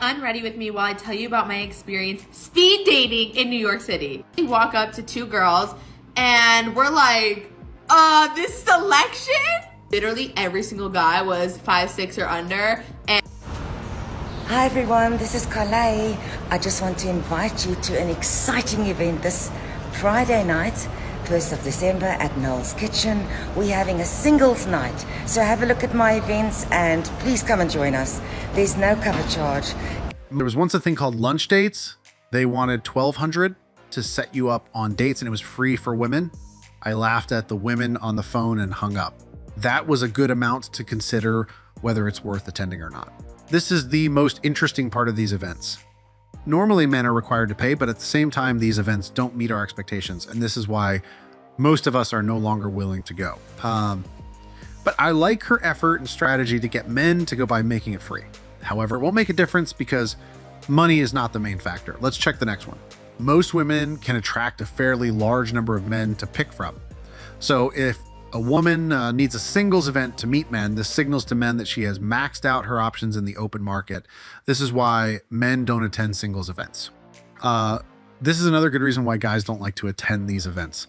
Ready with me while I tell you about my experience speed dating in New York City. We walk up to two girls and we're like, this selection? Literally every single guy was 5'6" or under. And hi everyone, this is Carly. I just want to invite you to an exciting event this Friday night, 1st of December at Noel's Kitchen. We're having a singles night. So have a look at my events and please come and join us. There's no cover charge. There was once a thing called lunch dates. They wanted $1,200 to set you up on dates and it was free for women. I laughed at the women on the phone and hung up. That was a good amount to consider whether it's worth attending or not. This is the most interesting part of these events. Normally men are required to pay, but at the same time, these events don't meet our expectations. And this is why most of us are no longer willing to go. But I like her effort and strategy to get men to go by making it free. However, it won't make a difference because money is not the main factor. Let's check the next one. Most women can attract a fairly large number of men to pick from. So if a woman needs a singles event to meet men, this signals to men that she has maxed out her options in the open market. This is why men don't attend singles events. This is another good reason why guys don't like to attend these events.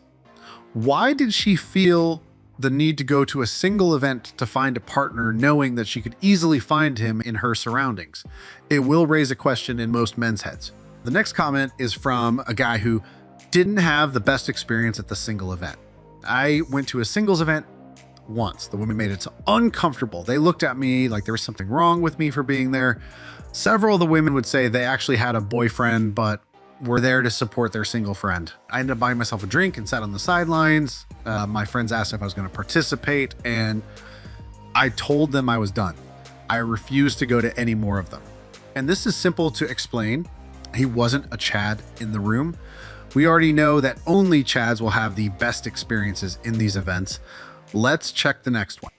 Why did she feel the need to go to a single event to find a partner, knowing that she could easily find him in her surroundings? It will raise a question in most men's heads. The next comment is from a guy who didn't have the best experience at the single event. I went to a singles event once. The women made it so uncomfortable. They looked at me like there was something wrong with me for being there. Several of the women would say they actually had a boyfriend, but were there to support their single friend. I ended up buying myself a drink and sat on the sidelines. My friends asked if I was going to participate, and I told them I was done. I refused to go to any more of them. And this is simple to explain. He wasn't a Chad in the room. We already know that only Chads will have the best experiences in these events. Let's check the next one.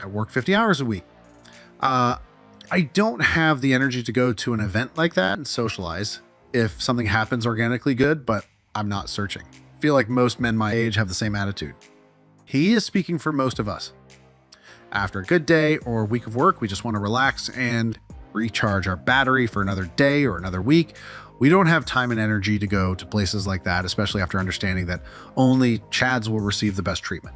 I work 50 hours a week. I don't have the energy to go to an event like that and socialize. If something happens organically, good, but I'm not searching. I feel like most men my age have the same attitude. He is speaking for most of us. After a good day or week of work, we just want to relax and recharge our battery for another day or another week. We don't have time and energy to go to places like that, especially after understanding that only Chads will receive the best treatment.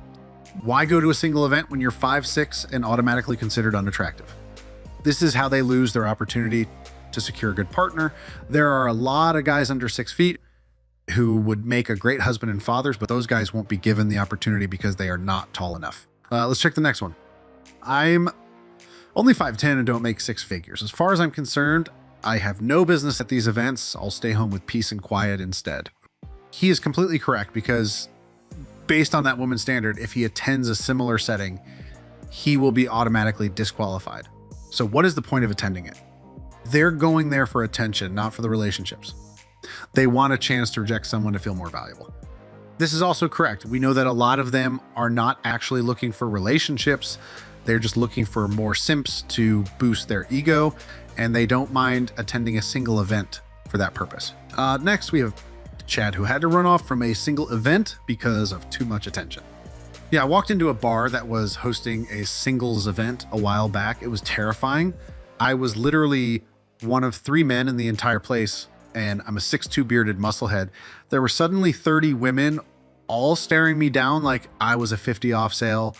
Why go to a single event when you're 5'6" and automatically considered unattractive? This is how they lose their opportunity to secure a good partner. There are a lot of guys under 6 feet who would make a great husband and fathers, but those guys won't be given the opportunity because they are not tall enough. Let's check the next one. I'm only 5'10" and don't make 6 figures. As far as I'm concerned, I have no business at these events. I'll stay home with peace and quiet instead. He is completely correct because based on that woman's standard, if he attends a similar setting, he will be automatically disqualified. So what is the point of attending it? They're going there for attention, not for the relationships. They want a chance to reject someone to feel more valuable. This is also correct. We know that a lot of them are not actually looking for relationships. They're just looking for more simps to boost their ego, and they don't mind attending a single event for that purpose. Next, we have Chad, who had to run off from a single event because of too much attention. Yeah, I walked into a bar that was hosting a singles event a while back. It was terrifying. I was literally one of 3 men in the entire place, and I'm a 6'2" bearded musclehead. There were suddenly 30 women all staring me down like I was a 50 off sale.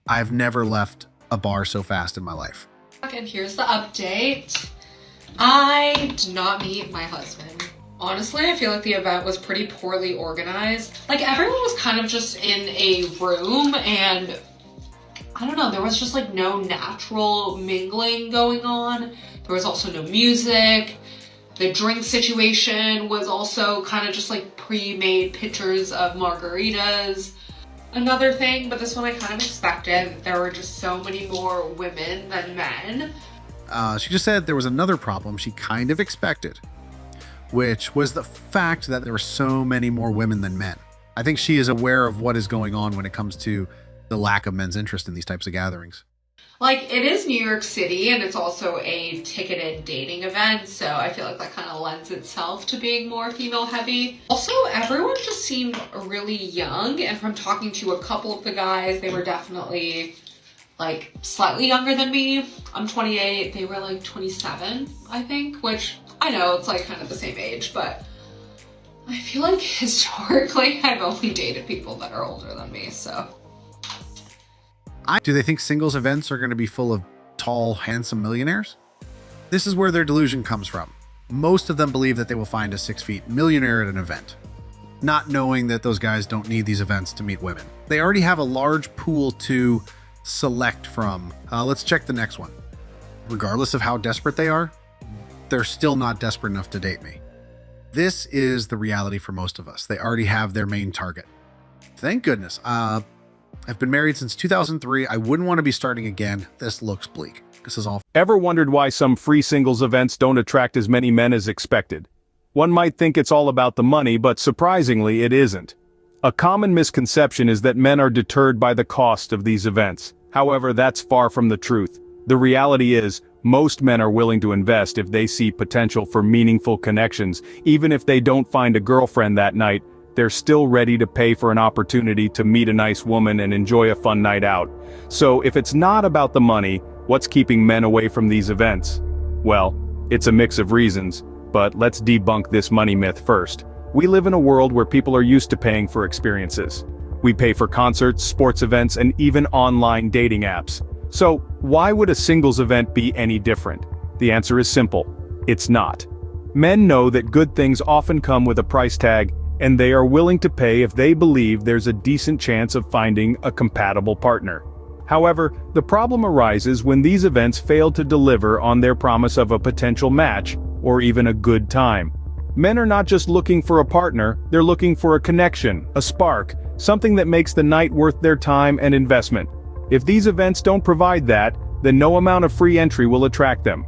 I've never left a bar so fast in my life. And here's the update. I did not meet my husband. Honestly, I feel like the event was pretty poorly organized. Like everyone was kind of just in a room and I don't know, there was just like no natural mingling going on. There was also no music. The drink situation was also kind of just like pre-made pictures of margaritas. Another thing, but this one I kind of expected, there were just so many more women than men. She just said there was another problem she kind of expected, which was the fact that there were so many more women than men. I think she is aware of what is going on when it comes to the lack of men's interest in these types of gatherings. Like, it is New York City and it's also a ticketed dating event, so I feel like that kind of lends itself to being more female heavy. Also, everyone just seemed really young, and from talking to a couple of the guys, they were definitely like slightly younger than me. I'm 28, they were like 27, I think, which I know it's like kind of the same age, but I feel like historically I've only dated people that are older than me, so. Do they think singles events are going to be full of tall, handsome millionaires? This is where their delusion comes from. Most of them believe that they will find a 6 feet millionaire at an event, not knowing that those guys don't need these events to meet women. They already have a large pool to select from. Let's check the next one. Regardless of how desperate they are, they're still not desperate enough to date me. This is the reality for most of us. They already have their main target. Thank goodness. I've been married since 2003. I wouldn't want to be starting again. This looks bleak. This is all. Ever wondered why some free singles events don't attract as many men as expected? One might think it's all about the money, but surprisingly, it isn't. A common misconception is that men are deterred by the cost of these events. However, that's far from the truth. The reality is, most men are willing to invest if they see potential for meaningful connections. Even if they don't find a girlfriend that night, they're still ready to pay for an opportunity to meet a nice woman and enjoy a fun night out. So if it's not about the money, what's keeping men away from these events? Well, it's a mix of reasons, but let's debunk this money myth first. We live in a world where people are used to paying for experiences. We pay for concerts, sports events, and even online dating apps. So, why would a singles event be any different? The answer is simple. It's not. Men know that good things often come with a price tag, and they are willing to pay if they believe there's a decent chance of finding a compatible partner. However, the problem arises when these events fail to deliver on their promise of a potential match, or even a good time. Men are not just looking for a partner, they're looking for a connection, a spark, something that makes the night worth their time and investment. If these events don't provide that, then no amount of free entry will attract them.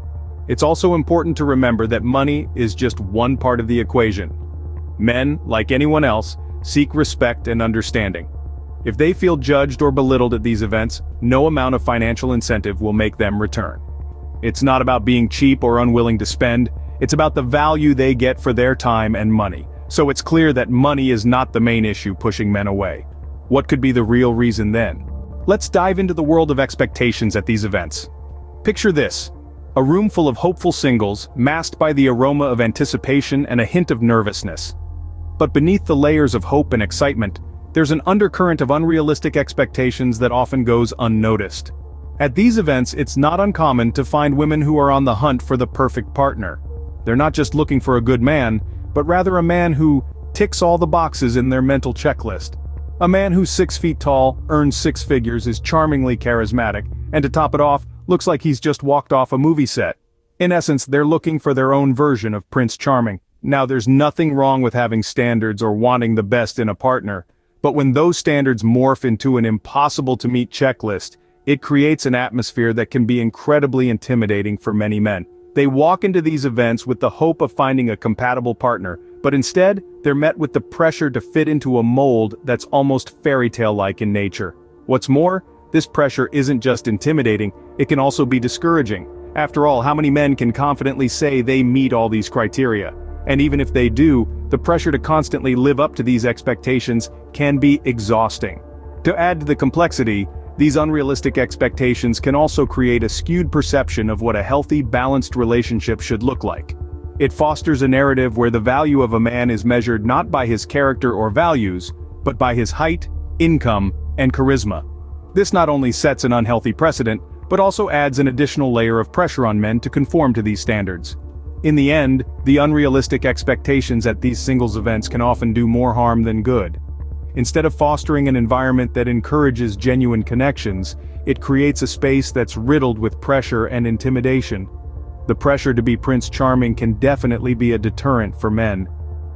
It's also important to remember that money is just one part of the equation. Men, like anyone else, seek respect and understanding. If they feel judged or belittled at these events, no amount of financial incentive will make them return. It's not about being cheap or unwilling to spend, it's about the value they get for their time and money. So it's clear that money is not the main issue pushing men away. What could be the real reason then? Let's dive into the world of expectations at these events. Picture this: a room full of hopeful singles, masked by the aroma of anticipation and a hint of nervousness. But beneath the layers of hope and excitement, there's an undercurrent of unrealistic expectations that often goes unnoticed. At these events, it's not uncommon to find women who are on the hunt for the perfect partner. They're not just looking for a good man, but rather a man who ticks all the boxes in their mental checklist. A man who's 6 feet tall, earns 6 figures, is charmingly charismatic, and to top it off, looks like he's just walked off a movie set. In essence, they're looking for their own version of Prince Charming. Now, there's nothing wrong with having standards or wanting the best in a partner, but when those standards morph into an impossible-to-meet checklist, it creates an atmosphere that can be incredibly intimidating for many men. They walk into these events with the hope of finding a compatible partner, but instead, they're met with the pressure to fit into a mold that's almost fairy tale-like in nature. What's more, this pressure isn't just intimidating, it can also be discouraging. After all, how many men can confidently say they meet all these criteria? And even if they do, the pressure to constantly live up to these expectations can be exhausting. To add to the complexity, these unrealistic expectations can also create a skewed perception of what a healthy, balanced relationship should look like. It fosters a narrative where the value of a man is measured not by his character or values, but by his height, income, and charisma. This not only sets an unhealthy precedent, but also adds an additional layer of pressure on men to conform to these standards. In the end, the unrealistic expectations at these singles events can often do more harm than good. Instead of fostering an environment that encourages genuine connections, it creates a space that's riddled with pressure and intimidation. The pressure to be Prince Charming can definitely be a deterrent for men.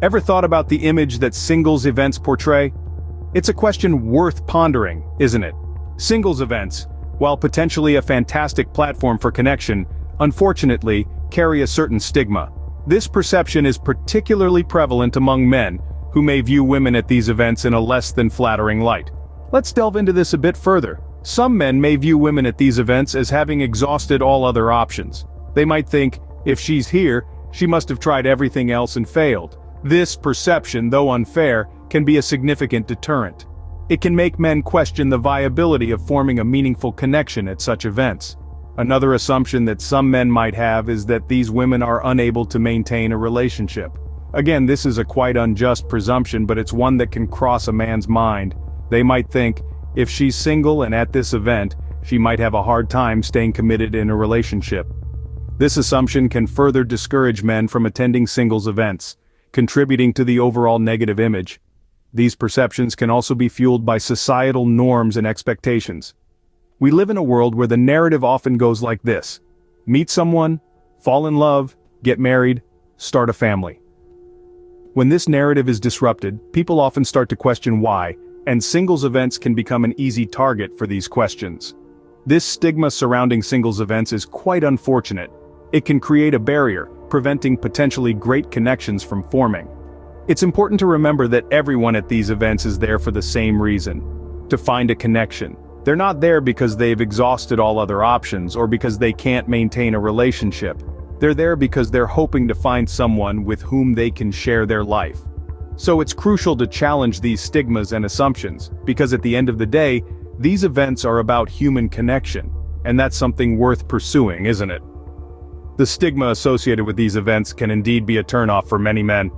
Ever thought about the image that singles events portray? It's a question worth pondering, isn't it? Singles events, while potentially a fantastic platform for connection, unfortunately, carry a certain stigma. This perception is particularly prevalent among men, who may view women at these events in a less than flattering light. Let's delve into this a bit further. Some men may view women at these events as having exhausted all other options. They might think, if she's here, she must have tried everything else and failed. This perception, though unfair, can be a significant deterrent. It can make men question the viability of forming a meaningful connection at such events. Another assumption that some men might have is that these women are unable to maintain a relationship. Again, this is a quite unjust presumption, but it's one that can cross a man's mind. They might think, if she's single and at this event, she might have a hard time staying committed in a relationship. This assumption can further discourage men from attending singles events, contributing to the overall negative image. These perceptions can also be fueled by societal norms and expectations. We live in a world where the narrative often goes like this: meet someone, fall in love, get married, start a family. When this narrative is disrupted, people often start to question why, and singles events can become an easy target for these questions. This stigma surrounding singles events is quite unfortunate. It can create a barrier, preventing potentially great connections from forming. It's important to remember that everyone at these events is there for the same reason: to find a connection. They're not there because they've exhausted all other options or because they can't maintain a relationship. They're there because they're hoping to find someone with whom they can share their life. So it's crucial to challenge these stigmas and assumptions, because at the end of the day, these events are about human connection, and that's something worth pursuing, isn't it? The stigma associated with these events can indeed be a turnoff for many men.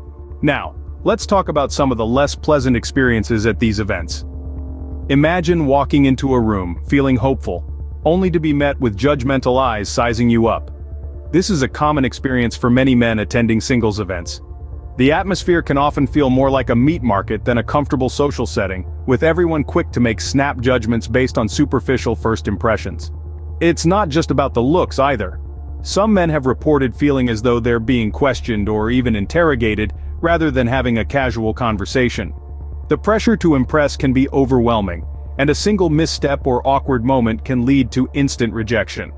Now, let's talk about some of the less pleasant experiences at these events. Imagine walking into a room, feeling hopeful, only to be met with judgmental eyes sizing you up. This is a common experience for many men attending singles events. The atmosphere can often feel more like a meat market than a comfortable social setting, with everyone quick to make snap judgments based on superficial first impressions. It's not just about the looks either. Some men have reported feeling as though they're being questioned or even interrogated, rather than having a casual conversation. The pressure to impress can be overwhelming, and a single misstep or awkward moment can lead to instant rejection.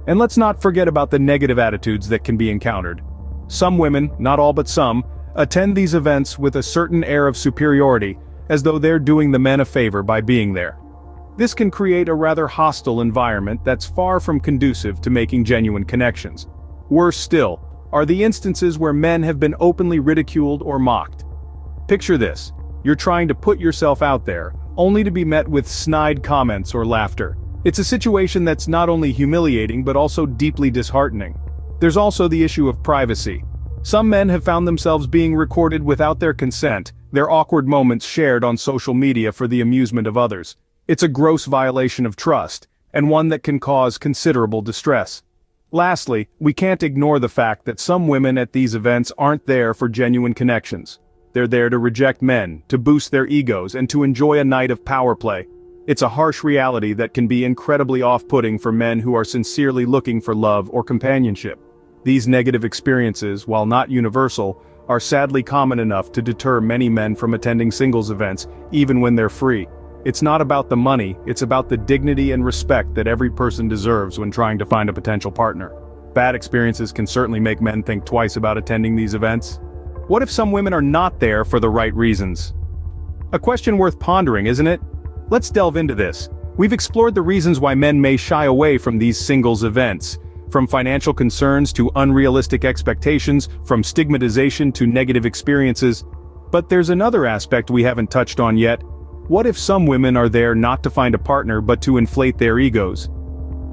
And let's not forget about the negative attitudes that can be encountered. Some women, not all but some, attend these events with a certain air of superiority, as though they're doing the men a favor by being there. This can create a rather hostile environment that's far from conducive to making genuine connections. Worse still, are the instances where men have been openly ridiculed or mocked. Picture this: you're trying to put yourself out there, only to be met with snide comments or laughter. It's a situation that's not only humiliating but also deeply disheartening. There's also the issue of privacy. Some men have found themselves being recorded without their consent, their awkward moments shared on social media for the amusement of others. It's a gross violation of trust, and one that can cause considerable distress. Lastly, we can't ignore the fact that some women at these events aren't there for genuine connections. They're there to reject men, to boost their egos, and to enjoy a night of power play. It's a harsh reality that can be incredibly off-putting for men who are sincerely looking for love or companionship. These negative experiences, while not universal, are sadly common enough to deter many men from attending singles events, even when they're free. It's not about the money, it's about the dignity and respect that every person deserves when trying to find a potential partner. Bad experiences can certainly make men think twice about attending these events. What if some women are not there for the right reasons? A question worth pondering, isn't it? Let's delve into this. We've explored the reasons why men may shy away from these singles events. From financial concerns to unrealistic expectations, from stigmatization to negative experiences. But there's another aspect we haven't touched on yet. What if some women are there not to find a partner but to inflate their egos?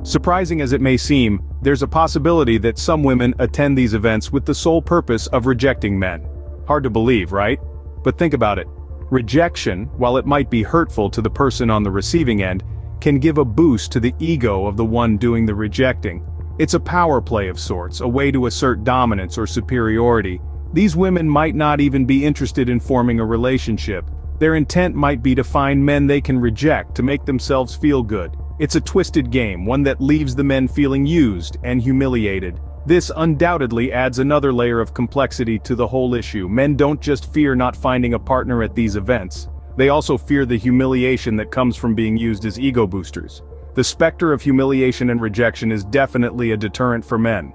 Surprising as it may seem, there's a possibility that some women attend these events with the sole purpose of rejecting men. Hard to believe, right? But think about it. Rejection, while it might be hurtful to the person on the receiving end, can give a boost to the ego of the one doing the rejecting. It's a power play of sorts, a way to assert dominance or superiority. These women might not even be interested in forming a relationship. Their intent might be to find men they can reject to make themselves feel good. It's a twisted game, one that leaves the men feeling used and humiliated. This undoubtedly adds another layer of complexity to the whole issue. Men don't just fear not finding a partner at these events. They also fear the humiliation that comes from being used as ego boosters. The specter of humiliation and rejection is definitely a deterrent for men.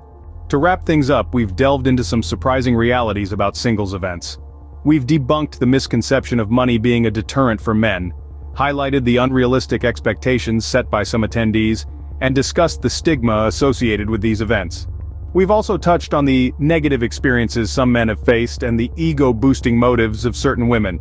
To wrap things up, we've delved into some surprising realities about singles events. We've debunked the misconception of money being a deterrent for men, highlighted the unrealistic expectations set by some attendees, and discussed the stigma associated with these events. We've also touched on the negative experiences some men have faced and the ego-boosting motives of certain women.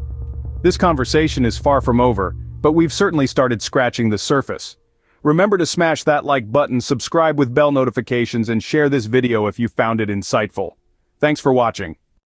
This conversation is far from over, but we've certainly started scratching the surface. Remember to smash that like button, subscribe with bell notifications, and share this video if you found it insightful. Thanks for watching.